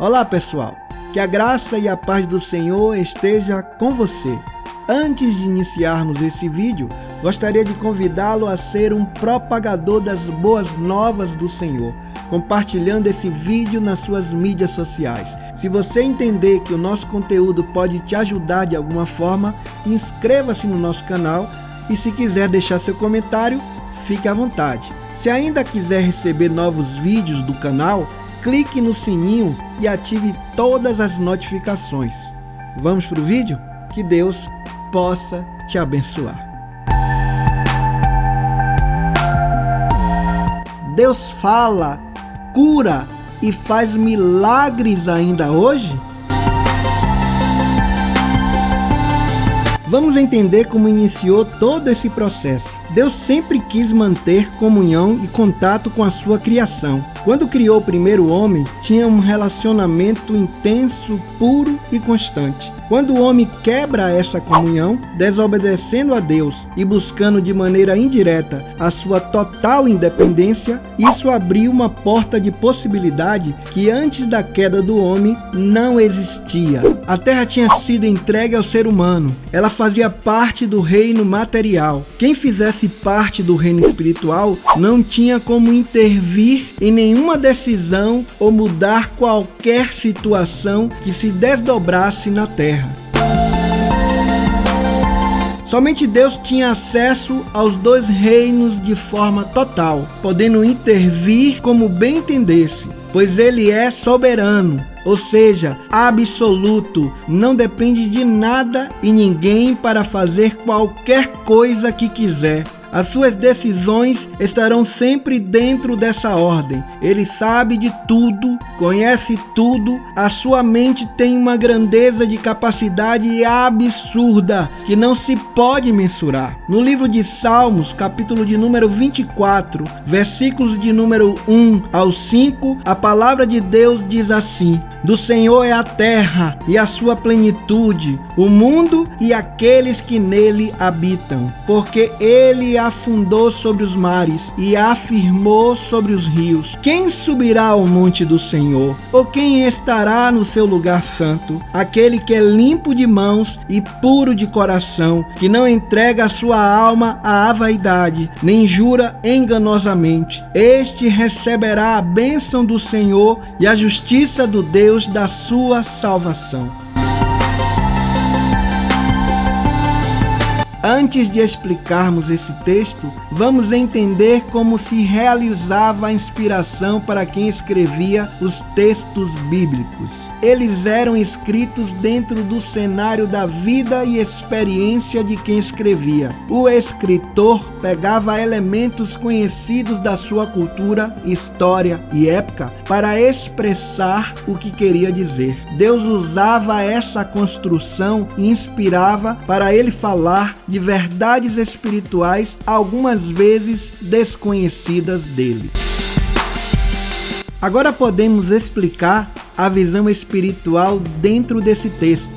Olá pessoal, que a graça e a paz do Senhor esteja com você. Antes de iniciarmos esse vídeo, gostaria de convidá-lo a ser um propagador das boas novas do Senhor, compartilhando esse vídeo nas suas mídias sociais. Se você entender que o nosso conteúdo pode te ajudar de alguma forma, inscreva-se no nosso canal e se quiser deixar seu comentário, fique à vontade. Se ainda quiser receber novos vídeos do canal, clique no sininho e ative todas as notificações. Vamos para o vídeo? Que Deus possa te abençoar. Deus fala, cura e faz milagres ainda hoje? Vamos entender como iniciou todo esse processo. Deus sempre quis manter comunhão e contato com a sua criação. Quando criou o primeiro homem, tinha um relacionamento intenso, puro e constante. Quando o homem quebra essa comunhão, desobedecendo a Deus e buscando de maneira indireta a sua total independência, isso abriu uma porta de possibilidade que antes da queda do homem não existia. A terra tinha sido entregue ao ser humano. Ela fazia parte do reino material. Quem fizesse parte do reino espiritual não tinha como intervir em nenhuma decisão ou mudar qualquer situação que se desdobrasse na terra. Somente Deus tinha acesso aos dois reinos de forma total, podendo intervir como bem entendesse, pois Ele é soberano, ou seja, absoluto, não depende de nada e ninguém para fazer qualquer coisa que quiser. As suas decisões estarão sempre dentro dessa ordem. Ele sabe de tudo, conhece tudo, a sua mente tem uma grandeza de capacidade absurda que não se pode mensurar. No livro de Salmos, capítulo de número 24, versículos de número 1 ao 5, a palavra de Deus diz assim: do Senhor é a terra e a sua plenitude, o mundo e aqueles que nele habitam, porque Ele afundou sobre os mares e afirmou sobre os rios. Quem subirá ao monte do Senhor? Ou quem estará no seu lugar santo? Aquele que é limpo de mãos e puro de coração, que não entrega a sua alma à vaidade, nem jura enganosamente. Este receberá a bênção do Senhor e a justiça do Deus da sua salvação. Antes de explicarmos esse texto, vamos entender como se realizava a inspiração para quem escrevia os textos bíblicos. Eles eram escritos dentro do cenário da vida e experiência de quem escrevia. O escritor pegava elementos conhecidos da sua cultura, história e época para expressar o que queria dizer. Deus usava essa construção e inspirava para ele falar de verdades espirituais, algumas vezes desconhecidas dele. Agora podemos explicar a visão espiritual dentro desse texto.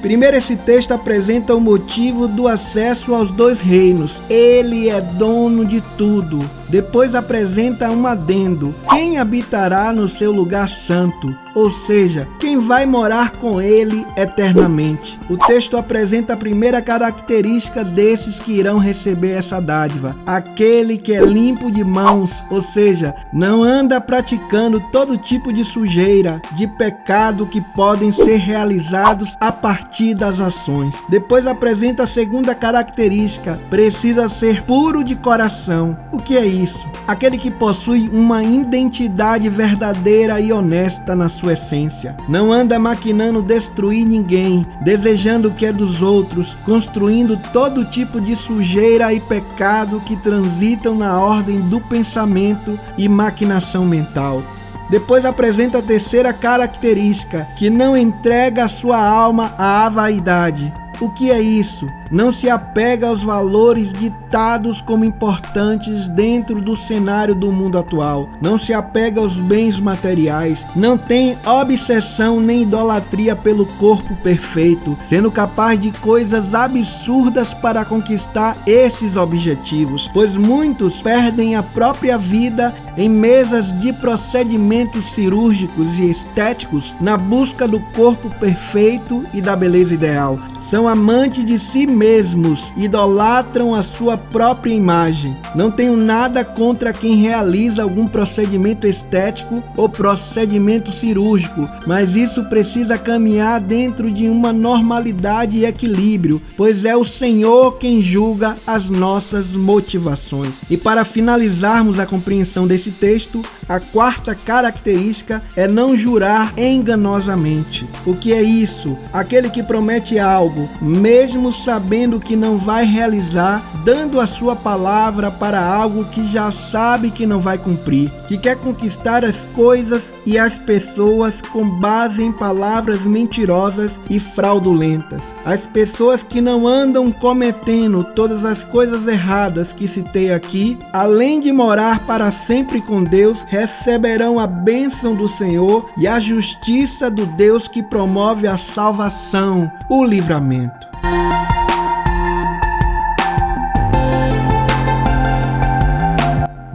Primeiro, esse texto apresenta o motivo do acesso aos dois reinos. Ele é dono de tudo. Depois apresenta um adendo: quem habitará no seu lugar santo? Ou seja, quem vai morar com ele eternamente. O texto apresenta a primeira característica desses que irão receber essa dádiva: aquele que é limpo de mãos, ou seja, não anda praticando todo tipo de sujeira, de pecado que podem ser realizados a partir das ações. Depois apresenta a segunda característica: precisa ser puro de coração. O que é isso? Aquele que possui uma identidade verdadeira e honesta na sua essência. Não anda maquinando destruir ninguém, desejando o que é dos outros, construindo todo tipo de sujeira e pecado que transitam na ordem do pensamento e maquinação mental. Depois apresenta a terceira característica, que não entrega a sua alma à vaidade. O que é isso? Não se apega aos valores ditados como importantes dentro do cenário do mundo atual. Não se apega aos bens materiais. Não tem obsessão nem idolatria pelo corpo perfeito, sendo capaz de coisas absurdas para conquistar esses objetivos, pois muitos perdem a própria vida em mesas de procedimentos cirúrgicos e estéticos na busca do corpo perfeito e da beleza ideal. São amantes de si mesmos, idolatram a sua própria imagem. Não tenho nada contra quem realiza algum procedimento estético ou procedimento cirúrgico, mas isso precisa caminhar dentro de uma normalidade e equilíbrio, pois é o Senhor quem julga as nossas motivações. E para finalizarmos a compreensão desse texto, a quarta característica é não jurar enganosamente. O que é isso? Aquele que promete algo, mesmo sabendo que não vai realizar, dando a sua palavra para algo que já sabe que não vai cumprir, que quer conquistar as coisas e as pessoas com base em palavras mentirosas e fraudulentas. As pessoas que não andam cometendo todas as coisas erradas que citei aqui, além de morar para sempre com Deus, receberão a bênção do Senhor e a justiça do Deus que promove a salvação, o livramento.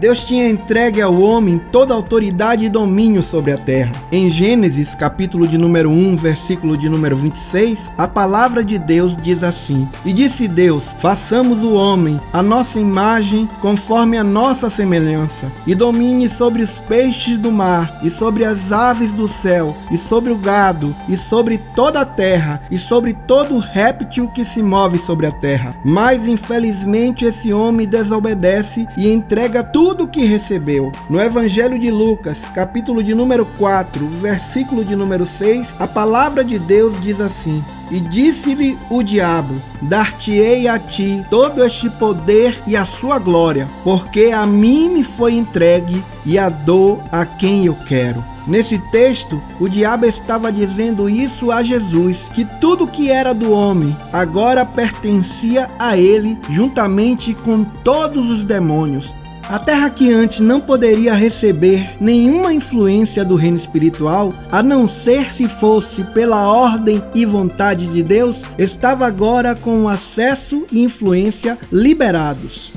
Deus tinha entregue ao homem toda a autoridade e domínio sobre a terra. Em Gênesis, capítulo de número 1, versículo de número 26, a palavra de Deus diz assim: E disse Deus, façamos o homem, a nossa imagem, conforme a nossa semelhança, e domine sobre os peixes do mar, e sobre as aves do céu, e sobre o gado, e sobre toda a terra, e sobre todo réptil que se move sobre a terra. Mas, infelizmente, esse homem desobedece e entrega tudo que recebeu. No Evangelho de Lucas, capítulo de número 4, versículo de número 6, a palavra de Deus diz assim: E disse-lhe o diabo, dar-te-ei a ti todo este poder e a sua glória, porque a mim me foi entregue e a dou a quem eu quero. Nesse texto, o diabo estava dizendo isso a Jesus, que tudo que era do homem agora pertencia a ele, juntamente com todos os demônios. A terra que antes não poderia receber nenhuma influência do reino espiritual, a não ser se fosse pela ordem e vontade de Deus, estava agora com o acesso e influência liberados.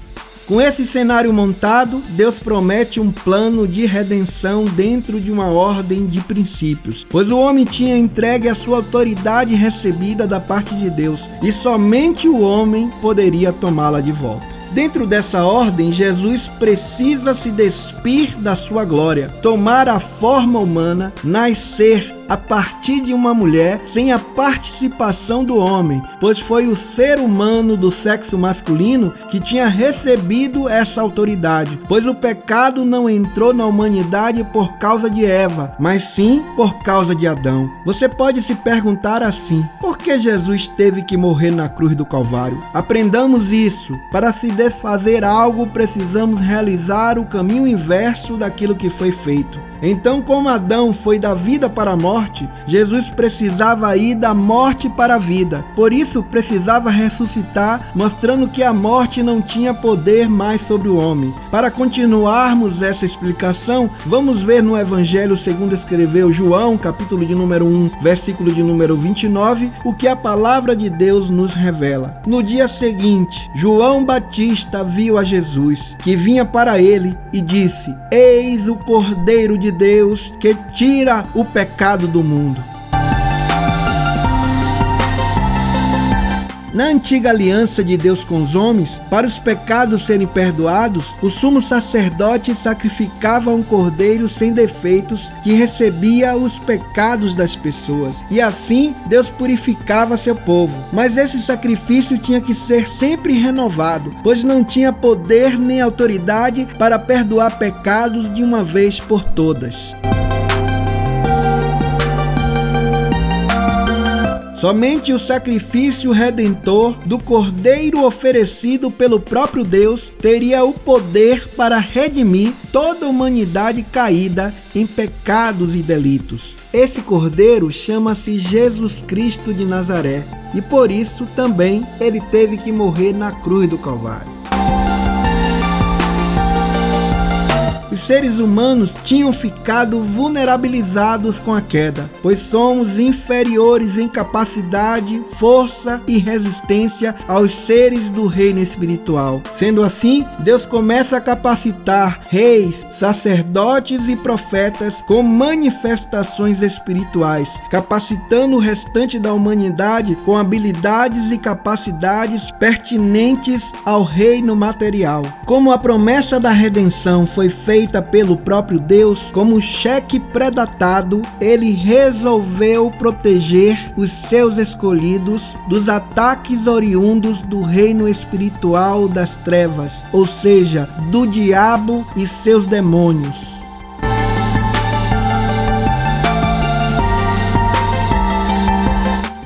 Com esse cenário montado, Deus promete um plano de redenção dentro de uma ordem de princípios, pois o homem tinha entregue a sua autoridade recebida da parte de Deus, e somente o homem poderia tomá-la de volta. Dentro dessa ordem, Jesus precisa se despir da sua glória, tomar a forma humana, nascer a partir de uma mulher sem a participação do homem, pois foi o ser humano do sexo masculino que tinha recebido essa autoridade, pois o pecado não entrou na humanidade por causa de Eva, mas sim por causa de Adão. Você pode se perguntar assim: por que Jesus teve que morrer na cruz do Calvário? Aprendamos isso. Para se desfazer algo, precisamos realizar o caminho inverso daquilo que foi feito. Então, como Adão foi da vida para a morte, Jesus precisava ir da morte para a vida. Por isso, precisava ressuscitar, mostrando que a morte não tinha poder mais sobre o homem. Para continuarmos essa explicação, vamos ver no Evangelho segundo escreveu João, capítulo de número 1, versículo de número 29, o que a palavra de Deus nos revela. No dia seguinte, João Batista viu a Jesus, que vinha para ele, e disse: Eis o Cordeiro de Deus que tira o pecado do mundo. Na antiga aliança de Deus com os homens, para os pecados serem perdoados, o sumo sacerdote sacrificava um cordeiro sem defeitos que recebia os pecados das pessoas. E assim, Deus purificava seu povo. Mas esse sacrifício tinha que ser sempre renovado, pois não tinha poder nem autoridade para perdoar pecados de uma vez por todas. Somente o sacrifício redentor do Cordeiro oferecido pelo próprio Deus teria o poder para redimir toda a humanidade caída em pecados e delitos. Esse cordeiro chama-se Jesus Cristo de Nazaré e por isso também ele teve que morrer na cruz do Calvário. Os seres humanos tinham ficado vulnerabilizados com a queda, pois somos inferiores em capacidade, força e resistência aos seres do reino espiritual. Sendo assim, Deus começa a capacitar reis, sacerdotes e profetas com manifestações espirituais, capacitando o restante da humanidade com habilidades e capacidades pertinentes ao reino material. Como a promessa da redenção foi feita pelo próprio Deus, como cheque pré-datado, ele resolveu proteger os seus escolhidos dos ataques oriundos do reino espiritual das trevas, ou seja, do diabo e seus demônios.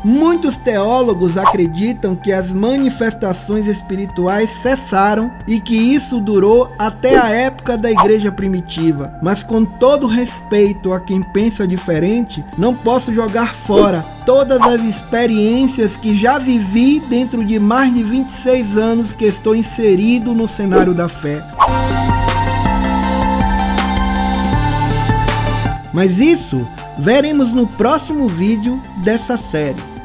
Muitos teólogos acreditam que as manifestações espirituais cessaram e que isso durou até a época da igreja primitiva. Mas com todo respeito a quem pensa diferente, não posso jogar fora todas as experiências que já vivi dentro de mais de 26 anos que estou inserido no cenário da fé. Mas isso veremos no próximo vídeo dessa série.